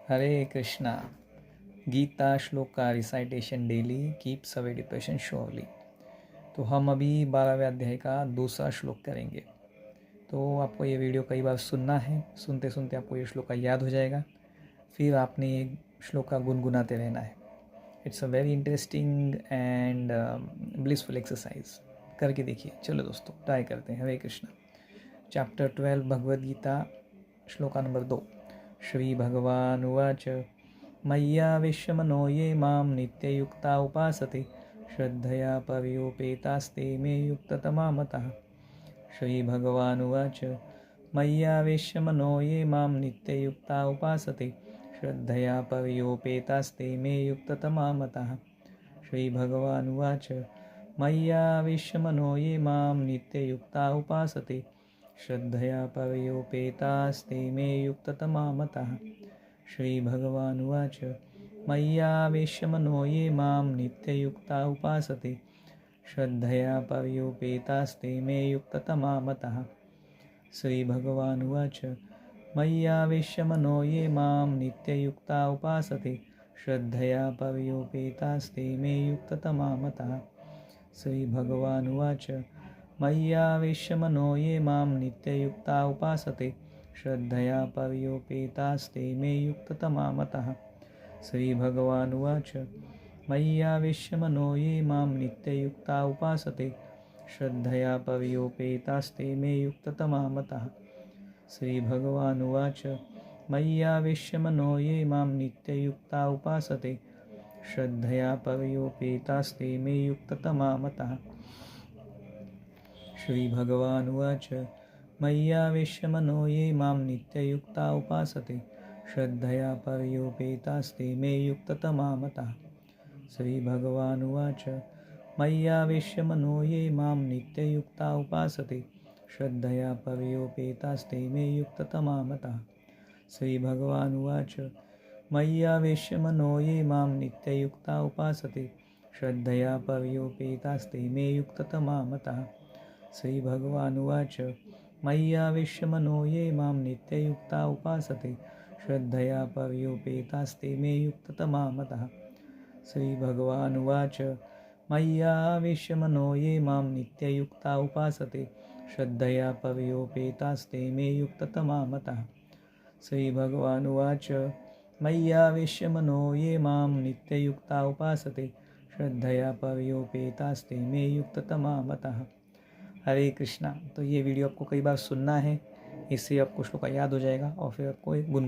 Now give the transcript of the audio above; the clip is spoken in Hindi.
हरे कृष्णा। गीता श्लोक का recitation daily keeps away depression surely. तो हम अभी 12वें अध्याय का दूसरा श्लोक करेंगे। तो आपको ये वीडियो कई बार सुनना है, सुनते सुनते आपको ये श्लोक का याद हो जाएगा, फिर आपने ये श्लोक का गुनगुनाते रहना है। It's a very interesting and blissful exercise. करके देखिए। चलो दोस्तों, ट्राई करते हैं। हरे कृष्णा। Chapter 12 Bhagavad Gita, shloka number 2। श्री भगवान उवाच मय्यावेश्यमनो ये मां नित्ययुक्ता उपासते श्रद्धया पर्युपेतास्ते मे युक्ततमा मतः। श्रीभगवानुवाच मय्यावेश्यमनो ये मां नित्ययुक्ता उपासते श्रद्धया पर्युपेतास्ते मे युक्ततमा मतः। श्रीभगवानुवाच मय्यावेश्यमनो ये मां नित्ययुक्ता उपासते श्रद्धया पर्युपेतास्ते मे युक्ततमा मतः। श्रीभगवानुवाच मय्यावेश्यमनो ये मां नित्ययुक्ता उपासते श्रद्धया पर्युपेतास्ते मे युक्ततमा मतः। श्रीभगवानुवाच मय्यावेश्यमनो ये मां नित्ययुक्ता उपासते श्रद्धया पर्युपेतास्ते मे युक्ततमा मतः। श्रीभगवानुवाच मय्यावेश्यमनो ये मां नित्ययुक्ता उपासते श्रद्धया पर्युपेतास्ते मे युक्ततमा मतः। श्रीभगवानुवाच मय्यावेश्यमनो ये मां नित्ययुक्ता उपासते श्रद्धया पर्युपेतास्ते मे युक्ततमा मतः। श्रीभगवानुवाच मय्यावेश्यमनो ये मां नित्ययुक्ता उपासते श्रद्धया पर्युपेतास्ते मे युक्ततमा मतः। श्रीभगवानुवाच मय्यावेश्यमनो ये मां नित्ययुक्ता उपासते श्रद्धया पर्युपेतास्ते मे युक्ततमा मतः। श्रीभगवानुवाच मय्यावेश्यमनो ये मां नित्ययुक्ता उपासते श्रद्धया पर्युपेतास्ते मे युक्ततमा मतः। श्रीभगवानुवाच मय्यावेश्यमनो ये मां नित्ययुक्ता उपासते श्रद्धया पर्युपेतास्ते मे युक्ततमा मतः। श्रीभगवानुवाच मय्यावेश्यमनो ये मां नित्ययुक्ता उपासते श्रद्धया पर्युपेतास्ते मे युक्ततमा मतः। श्रीभगवानुवाच मय्यावेश्यमनो ये मां नित्ययुक्ता उपासते श्रद्धया पर्युपेतास्ते मे युक्ततमा मतः। श्रीभगवानुवाच मय्यावेश्यमनो ये मां नित्ययुक्ता उपासते श्रद्धया पर्युपेतास्ते मे युक्ततमा मतः। हरे कृष्णा। तो ये वीडियो आपको कई बार सुनना है, इससे आपको श्लोक याद हो जाएगा और फिर आपको एक गुण